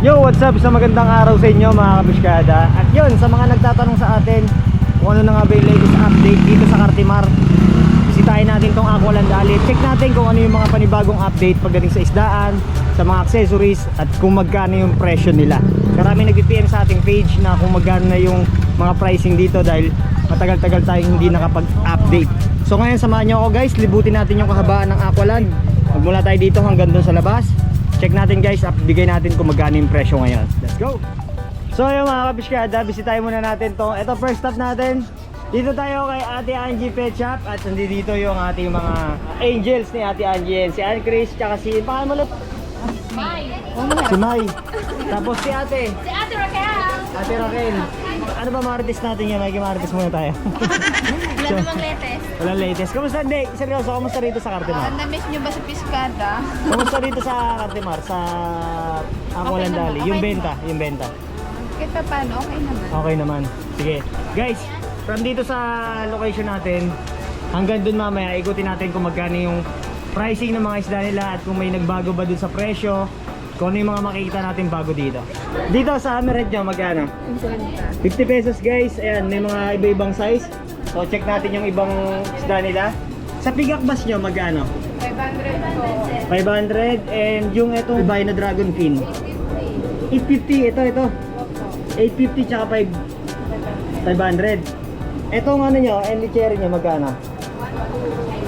Yo, what's up? Sa magandang araw sa inyo mga kabiskada. At yun, sa mga nagtatanong sa atin kung ano na nga ba yung latest update dito sa Cartimar, bisitahin natin tong Aqualand Alley. Check natin kung ano yung mga panibagong update pagdating sa isdaan, sa mga accessories, at kung magkano yung presyo nila. Karami nag-PM sa ating page na kung magkano na yung mga pricing dito dahil matagal-tagal tayong hindi nakapag-update. So ngayon samahan nyo ako guys, libutin natin yung kahabaan ng Aqualand. Magmula tayo dito hanggang doon sa labas. Check natin guys, bigay natin kung magkano yung presyo ngayon. Let's go! So yung mga kabiskada, bisitahin muna natin to. Ito first stop natin. Dito tayo kay Ate Angie Pet Shop. At nandito yung ating mga angels ni Ate Angie. Si Ann Chris, tsaka si paano mo ulit? Mai. Si Mai. Tapos si Ate. Si Ate Raquel. Ate Raquel. Ano ba marites natin yan? May marites muna tayo. Wala namang latest. Walang latest. Kamusta? Hindi, seryoso. Kamusta rito sa Cartimar? Na-miss nyo ba sa Piscada? Kamusta rito sa Cartimar? Sa Aqualand Okay Alley? naman, Yung okay benta. Yung benta. Kita paano? Okay naman. Okay naman. Sige. Guys, from dito sa location natin, hanggang dun mamaya, ikutin natin kung magkano yung pricing ng mga isda nila at kung may nagbago ba dun sa presyo, kung ano yung mga makikita natin bago dito. Dito sa Hammerhead nyo, magkano? 50 pesos guys. Ayan, may mga iba-ibang size. So check natin yung ibang isda nila. Sa pigak bass nyo, magkano? 500 po. 500. And yung itong Bay na Dragon Fin, 850. Ito 850 tsaka 500. Etong ano nyo, Enly Cherry nyo, magkano?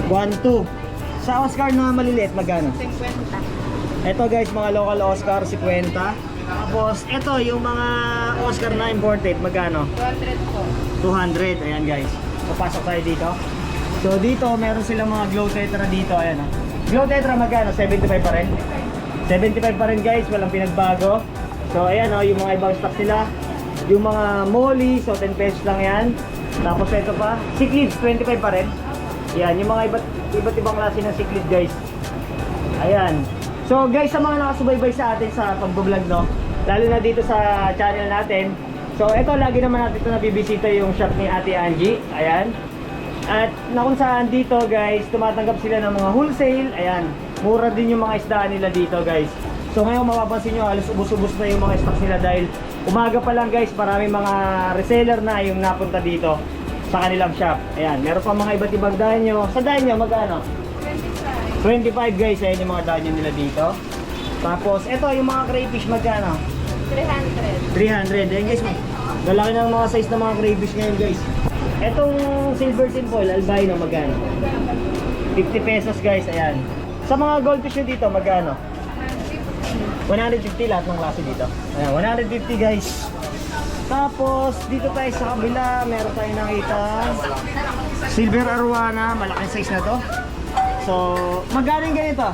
1.2. Sa Oscar na maliliit, magkano? 50. Ito guys, mga local Oscar, 50. Tapos ito, yung mga Oscar na imported, magkano? 200 po. 200. Ayan guys, papasok tayo dito. So dito, meron silang mga Glow Tetra dito. Ayan o. Glow Tetra magkano? 75 pa rin? 75 pa rin guys, walang pinagbago. So ayan o, yung mga ibang stocks nila. Yung mga Molly, so 10 pesos lang yan. Tapos ito pa, cichlids, 25 pa rin. Yan, yung mga iba't ibang klase ng cichlids guys. Ayan. So guys, sa mga nakasubaybay sa atin sa pag-vlog, no, lalo na dito sa channel natin. So ito, lagi naman natin ito nabibisita yung shop ni Ate Angie. Ayan. At na kung saan dito guys, tumatanggap sila ng mga wholesale. Ayan, mura din yung mga isdaan nila dito guys. So ngayon mapapansin nyo, halos ubos-ubos na yung mga stocks nila dahil umaga pa lang guys, maraming mga reseller na yung napunta dito sa kanilang shop. Ayan, meron pa mga iba't ibang danyo. Sa danyo, magkano? 25 guys, ayan yung mga danyo nila dito. Tapos, ito yung mga crayfish, magkano? 300. 300. Ayan guys, lalaki ng mga size ng mga crayfish ngayon guys. Etong silver simple, albino, magkano? 50 pesos guys, ayan. Sa mga goldfish nyo dito, magkano? 150 lahat ng klase dito. Ayan, 150 guys. Tapos, dito tayo sa kabila, meron tayong nakita silver arowana, malaking size na to. So, magkano yung ganito?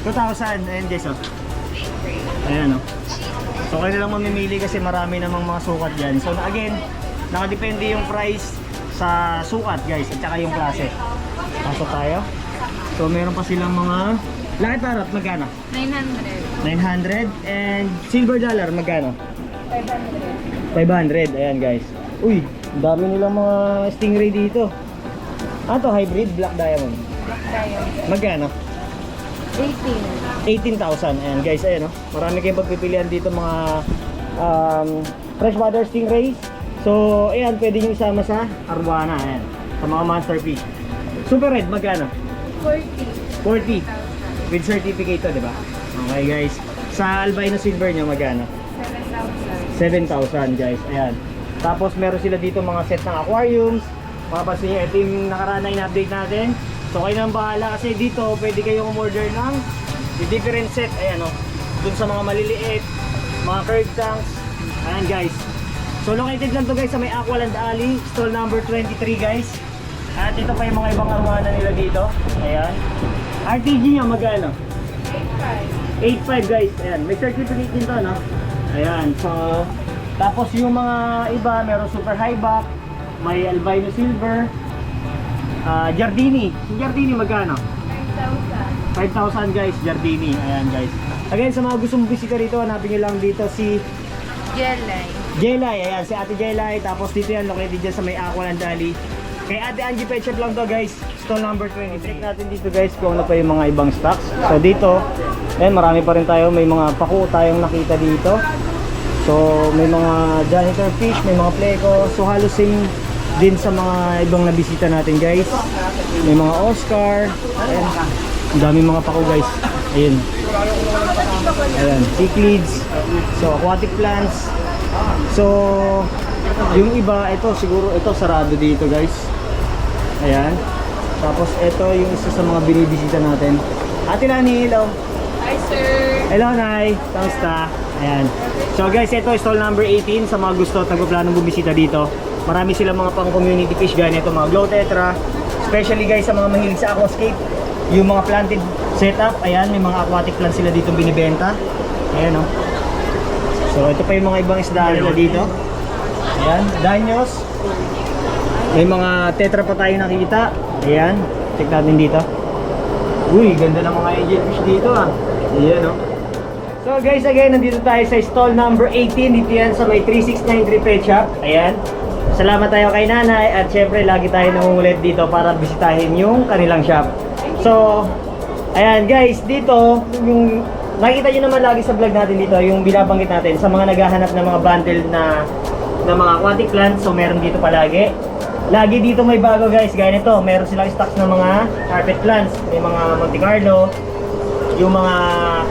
2,000. Ayan guys, oh. Ayan, oh. So, kayo na lang mamimili kasi marami namang mga sukat dyan. So, again, nakadepende yung price sa sukat guys, at saka yung klase. Pasok tayo. So, meron pa silang mga Lucky Parrot, magkano? 900. 900. And silver dollar, magkano? 500. 500. Ayan guys. Uy, dami nilang mga stingray dito. Ano to, hybrid black diamond? Black Diamond. Magkano? 18. 18,000. Ayan guys, ayan oh. Marami kayong pagpipilian dito mga freshwater stingrays. So, ayan, pwede nyo isama sa arwana. Ayan, sa mga monster fish. Super red, magkano? 40. 40. With certificate to, di ba? Okay guys. Sa albino silver nyo, magkano? 7,000. 7,000 guys. Ayan. Tapos meron sila dito mga set ng aquariums. Mapapansin nyo, ito yung nakaraan na in-update natin. So kayo nang bahala kasi dito pwede kayong umorder ng different set. Ayan o. Dun sa mga maliliit, mga curved tanks. Ayan guys. So located lang to guys sa may Aqualand Alley, stall number 23 guys. At ito pa yung mga ibang arwana nila dito. Ayan. RTG nyo magkano? 8,500. 8.5 guys. Ayan, may certificate din to, no? Ayan, so tapos yung mga iba, meron super high back, may albino silver, Giardini. Yung Giardini magkano? 5,000. 5,000 guys, Giardini. Ayan guys. Again, sa mga gustong bisita rito, hanapin nyo lang dito si Jelly. Jelay. Ayan, si Ate Jelay. Tapos dito yan, located dyan sa may Aqualand Alley. Kay Ate Angie Pet Shop lang to guys. Stall number 20. Check natin dito guys kung ano pa yung mga ibang stocks. So dito, marami pa rin tayo. May mga paku tayong nakita dito. So may mga janitor fish, may mga pleco. So halos same din sa mga ibang nabisita natin guys. May mga Oscar. Ayan. Ang daming mga paku guys. Ayun. Ayan. Cichlids. So aquatic plants. So yung iba, ito siguro ito sarado dito guys. Ayan. Tapos ito yung isa sa mga binibisita natin. Ate Nani, hello. Hi, sir. Hello, Nay. Kamusta? Ayan. So guys, ito stall number 18 sa mga gusto at nagpaplanong bumisita dito. Marami silang mga pang community fish ganito, mga glow tetra. Especially guys sa mga mahilig sa aquascape. Yung mga planted setup, ayan, may mga aquatic plants sila dito binibenta. Ayan o. So ito pa yung mga ibang isda nila dito. Ayan, danyos. May mga tetra pa tayo nakita. Ayan, check natin dito. Uy, ganda ng mga angel fish dito ah. Ayan o. So guys, again, nandito tayo sa stall number 18. Dito yan sa may 3693 Pet Shop. Ayan. Salamat tayo kay Nanay. At syempre, lagi tayo nangungulit dito para bisitahin yung kanilang shop. So, ayan guys, dito, yung nakikita nyo naman lagi sa vlog natin dito, yung binabanggit natin sa mga naghahanap ng mga bundle na mga aquatic plants. So, meron dito palagi. Lagi dito may bago guys, gaya nito, meron silang stocks ng mga carpet plants, may mga Monte Carlo, yung mga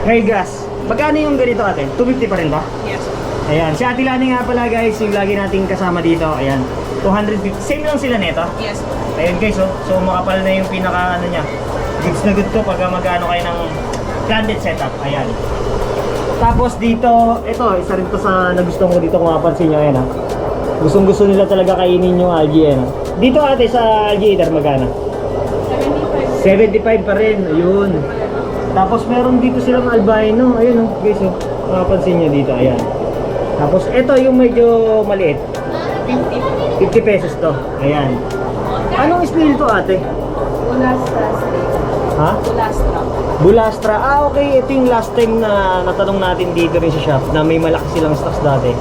hair grass. Magkano yung ganito ate? 250 pa rin ba? Yes. Ayan, si Ate Lani nga pala guys, yung lagi nating kasama dito. Ayan, 250, same lang sila nito. Yes. Ayan guys, oh. So makapal na yung pinaka ano niya. Goods na good to pag magkano kayo ng planted setup. Ayan. Tapos dito, ito, isa rin to sa nagustuhan ko dito kung mapansin nyo. Ayan ha. Gustong gusto nila talaga kainin yung algae. Ayan, dito ate sa algae eater magkano? 75. 75 pa rin, ayun. Tapos meron dito silang albino. Ayun oh, guys oh. Mapapansin nyo dito, ayan. Tapos ito yung medyo maliit. 50. 50 pesos to. Ayan. Anong snail to ate? Ulastra. Ha? Ulastra. Bulastra. Ah, okay. Ito yung last time na natanong natin dito rin sa shop na may malaki silang stocks dati.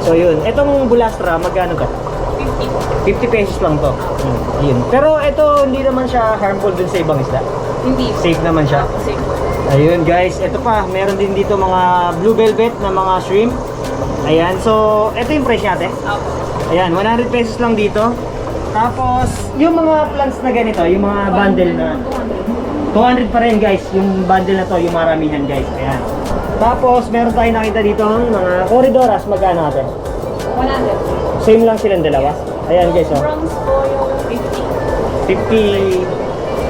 So yun. Itong Bulastra, magkano to? 50. 50 pesos lang to. Yun. Pero ito hindi naman siya harmful dun sa ibang isda. Hindi. Safe naman siya. Safe. Ayun guys. Ito pa. Meron din dito mga blue velvet na mga shrimp. Ayan. So, ito yung price natin. Opo. Ayan. 100 pesos lang dito. Tapos, yung mga plants na ganito, yung mga bundle na 200 pa rin guys, yung bundle na to, yung maramihan guys. Ayan. Tapos, meron tayong nakita dito ng mga corridoras, magkano natin? 100. Same lang silang dalawa. Ayan guys, oh. Bronze po yung 50.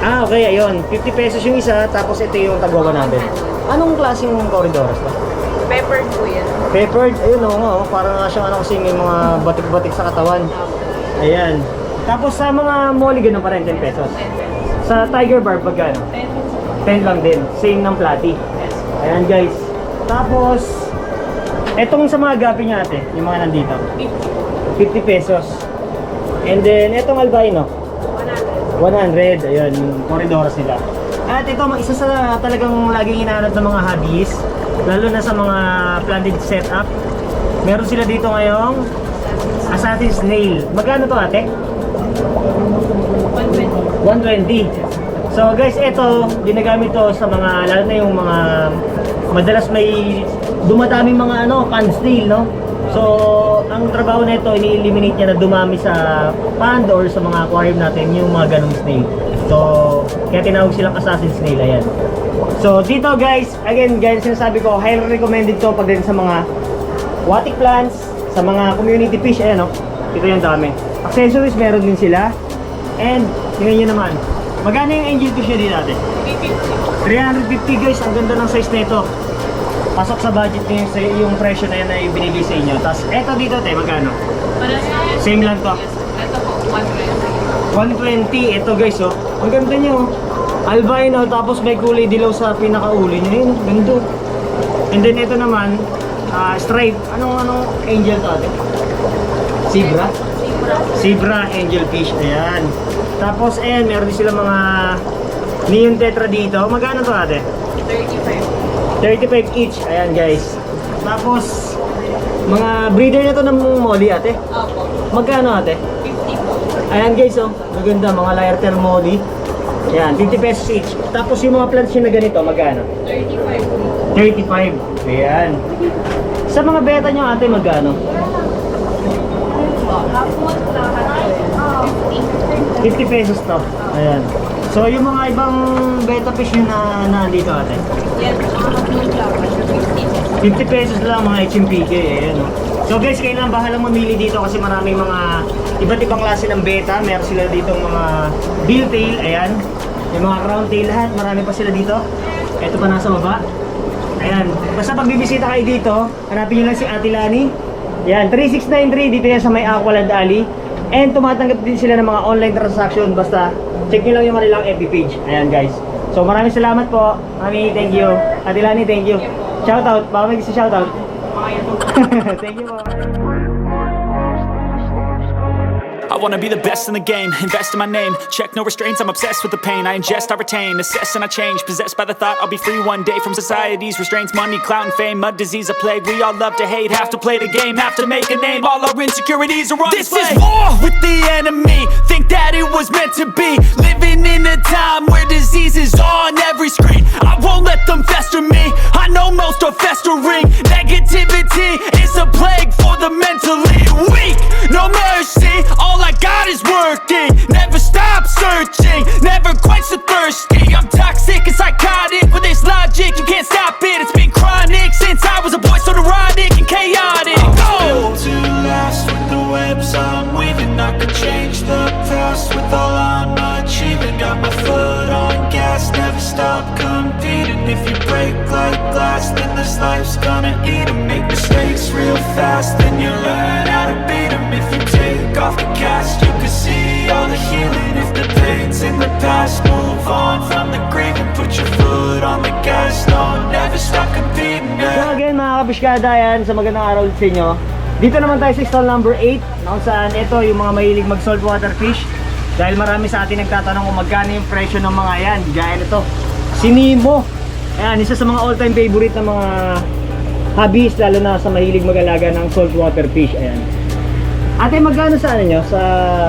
50. Ah, okay, ayun. 50 pesos yung isa, tapos ito yung tagwawa natin. Anong klaseng corridoras ba? Peppered po yan. Peppered, ayun oh, parang nga siyang ano kasi may mga batik-batik sa katawan. Ayan. Tapos sa mga molly, ganun pa rin, 10 pesos. 10 pesos. Sa Tiger Barb, magkano? 10 lang din. Same ng platy. Yes. Ayan guys. Tapos, etong sa mga gapi niya ate, yung mga nandito. 50 pesos. And then, etong albino. 100. Ayun, yung corridoras nila. At ito, isa sa talagang laging hinahanap ng mga hobbies, lalo na sa mga planted setup. Meron sila dito ngayong Assassin's Snail. Magkano to ate? 120. So guys, ito ginagamit to sa mga, lalo na yung mga madalas may dumadaming mga pan snail, no? So ang trabaho na ito, ini-eliminate niya na dumami sa pond or sa mga aquarium natin yung mga ganong snail. So kaya tinawag silang assassin snail. Ayan. So dito guys, again guys, sinasabi ko, highly recommended to pagdating sa mga aquatic plants, sa mga community fish. Ayan, no? Ito yung dami. Accessories meron din sila. And tingnan nyo naman, magkano yung angel fish nyo din natin? 350 guys, ang ganda ng size na ito. Pasok sa budget nyo yung presyo na yan na ibinigay sa inyo. Tapos eto dito te, magkano? Same lang to. Ito po, 120. Ito guys oh, ang ganda nyo. Albino, tapos may kulay dilaw sa pinakauli nyo. Yun, ganda. And then ito naman, stripe. Anong angel to ate? Zebra? Zebra angel fish. Ayan. Tapos ayan, meron din sila mga neon tetra dito. Magkano to ate? 35. 35 each. Ayan guys. Tapos mga breeder na to ng molly ate. Opo. Magkano ate? 50 po. Ayan guys, oh. Maganda, mga Lyre Thermody. Ayan, 50 pesos each. Tapos yung mga plants nyo na ganito, magkano? 35. 35. Ayan. Sa mga beta nyo ate, magkano? Half month lang. 50 pesos to. Ayan. So yung mga ibang beta fish nyo na nandito ate? Yan, half month lang. 50 pesos lang mga HMPK. Ayan, oh. So guys, kailangan bahalang mamili dito kasi maraming mga iba't ibang klase ng beta. Meron sila dito mga bill tail, ayan. Yung mga crown tail lahat, marami pa sila dito. Ito pa nasa baba. Ayan. Basta pag bibisita kayo dito, hanapin nyo lang si Ate Lani. Ayan, 3693 dito yan sa may Aqualand Alley. And tumatanggap din sila ng mga online transaction. Basta check nyo lang yung kanilang FB page. Ayan guys. So maraming salamat po. Mami, thank you. Ate Lani, thank you. Shoutout. Baka may gusto shoutout. Thank you po. I wanna be the best in the game, invest in my name. Check no restraints, I'm obsessed with the pain. I ingest, I retain, assess and I change. Possessed by the thought I'll be free one day from society's restraints. Money, clout and fame, mud, disease, a plague. We all love to hate, have to play the game, have to make a name. All our insecurities are on This display. is war with the enemy. Think that it was meant to be. Living in a time where disease is on every screen. I won't let them fester me. I know most are festering. Negativity is a plague for the mentally weak. No mercy, all I got is working. Never stop searching, never quench the thirsty. I'm toxic and psychotic with this logic. You can't stop it, it's been chronic since I was a boy, so neurotic and chaotic. Built to last with the webs I'm weaving. I could change the past with all I'm achieving. Got my foot on gas, never stop competing. If you break like glass, then this life's gonna eat 'em. Make mistakes real fast, then you learn how to beat 'em. If you take off the cast, you can see all the healing. If the pain's in the past, move on from the grave and put your foot on the gas. No, never stop competing. So again mga kapiskada, yan, sa magandang araw ulit sa inyo. Dito naman tayo sa stall number 8, kung saan ito yung mga mahilig mag saltwater fish. Dahil marami sa atin nagtatanong kung magkano yung presyo ng mga yan. Gaya nito, si Nemo. Ayan, isa sa mga all time favorite ng mga hobbies, lalo na sa mahilig mag-alaga ng saltwater fish. Ayan. Ate, magkano sa ano nyo? Sa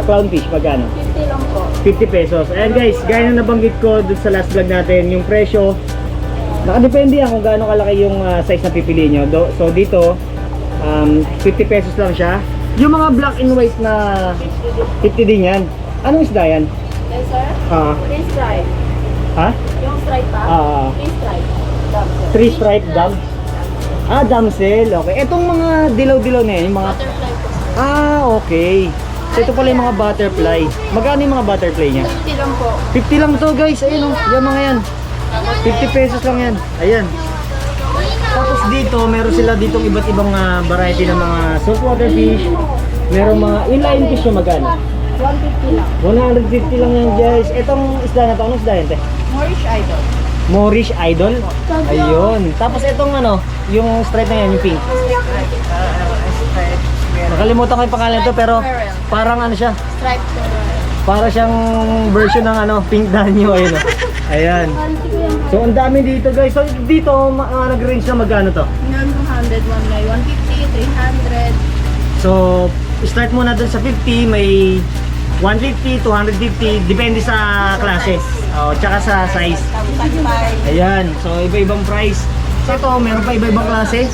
clownfish, magkano? 50 lang po. 50 pesos. Ayan guys, gaya na nabanggit ko dun sa last vlog natin, yung presyo nakadepende yan kung gaano kalaki yung size na pipili nyo. So dito 50 pesos lang siya. Yung mga black and white na 50 din yan. Anong isda yan? Yes, sir? Three stripe. Ha? Yung stripe pa? Three stripe. Three stripe dam? Damsel. Okay. Etong mga dilaw-dilaw na yan, yung mga... Butterfly po. Okay. So ito pala yung mga butterfly. Magkano yung mga butterfly niya? 50 lang po. 50 lang to guys. Ayun oh. Yan mga yan. 50 pesos lang yan. Ayan. Tapos dito, meron sila ditong iba't ibang variety ng mga saltwater fish. Meron mga inline fish yung magkano? 150 lang. 150 lang yan guys. Etong isda na to, anong isda yan te? Moorish idol. Moorish Idol? Ayun. Tapos etong ano, yung stripe na yan, yung pink. Nakalimutan ko yung pangalan to pero parang ano siya. Stripe po. Para siyang version ng ano, pink danyo. Ayun oh. Ayan. So ang dami dito guys. So dito, nag-range na magkano to? 200, one guy. 150, 300. So, start muna dun sa 50, may 150, 250, depende sa klase. Tsaka sa size. Ayan, so iba-ibang price. So ito, meron pa iba-ibang klase.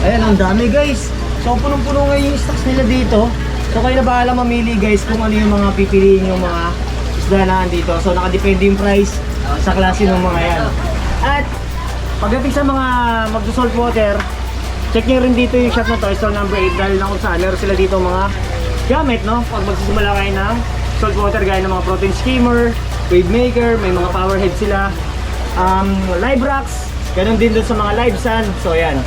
Ayan, ang dami guys. So punong-puno ngayon yung stocks nila dito. So kayo na bahala mamili guys kung ano yung mga pipiliin yung mga isda na dito. So nakadepende yung price sa klase ng mga yan. At pagdating sa mga magdo-saltwater, check nyo rin dito yung shop na to, stall number 8, dahil na kung saan meron sila dito mga gamit, no? Pag magsisimula kayo ng saltwater, gaya ng mga protein skimmer, wave maker, may mga power head sila, live rocks, ganun din dun sa mga live sand. So ayan,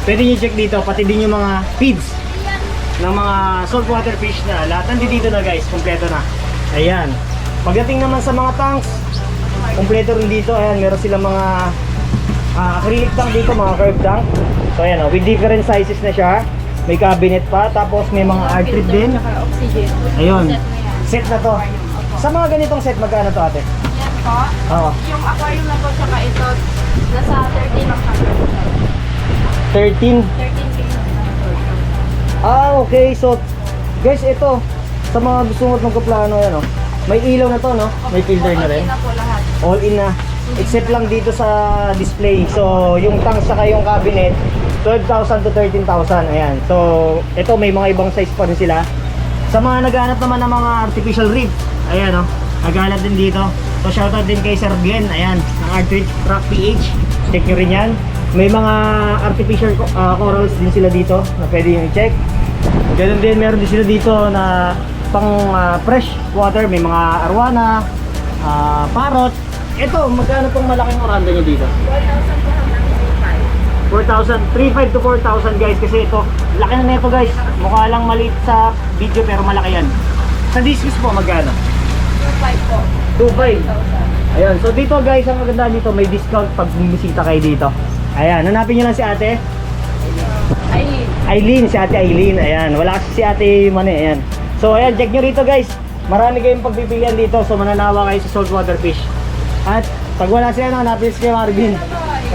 pwede nyo check dito, pati din yung mga feeds ng mga saltwater fish na lahat nandito na guys, kompleto na. Ayan, pagdating naman sa mga tanks, kompleto rin dito. Ayan, meron silang mga acrylic tank dito, mga curved tank. So ayan, with different sizes na siya. May cabinet pa, tapos may mga art trip din. Oxygen. Ayun, set na to. Sa mga ganitong set, magkano to ate? Yan po. Oo. Yung aquarium na po, tsaka ito, nasa 13 lang kami. 13. 13 kilos. Okay. So, guys, ito. Sa mga gusto mo magkaplano, yan, oh. May ilaw na to, no? May filter na rin. Okay na po lahat. All in na. Except lang dito sa display. So, yung tank saka yung cabinet, 12,000 to 13,000. Ayan. So, ito may mga ibang size pa rin sila. Sa mga naghanap naman ng mga artificial rib, ayan, oh. Naghanap din dito. So, shoutout din kay Sir Glenn. Ayan, ng Art Track PH. Check nyo rin yan. May mga artificial corals din sila dito na pwede yung i-check. Ganun din, meron din sila dito na pang fresh water. May mga arwana, parrot. Ito, magkano pong malaking oranda nyo dito? 4,000, 3,500 to 4,000 guys. Kasi ito, laki na nito guys. Mukha lang maliit sa video pero malaki yan. Sa discus po, magkano? 2.5 po. 2,500. Ayan, so dito guys, ang maganda dito, may discount pag bumisita kayo dito. Ayan, hanapin nyo lang si ate Aileen. Aileen, si ate Aileen. Ayan, wala kasi si ate Mane. Ayan. So ayan, check nyo rito guys. Marami kayong pagpipilian dito. So mananawa kayo sa saltwater fish. At pag wala siya, hanapin si Marvin.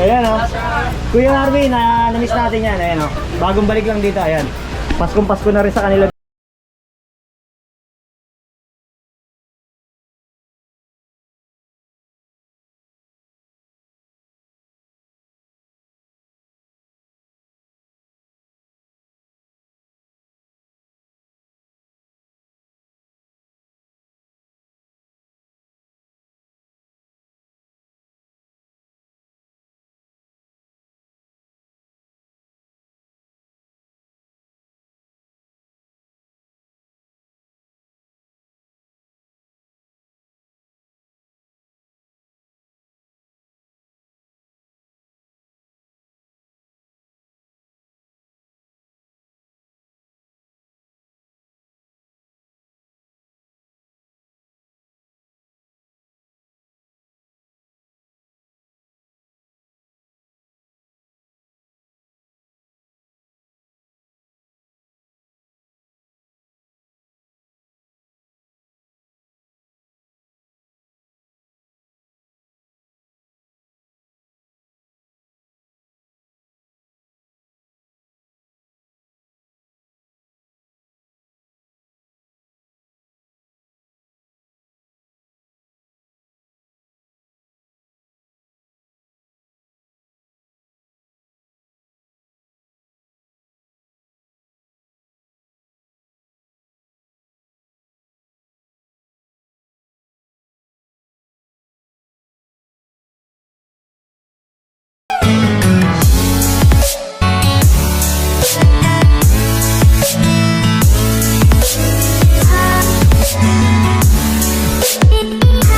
Ayan, oh. Kuya Marvin, na-miss natin yan. Ayan, oh. Bagong balik lang dito. Ayan. Paskong-pasko na rin sa kanila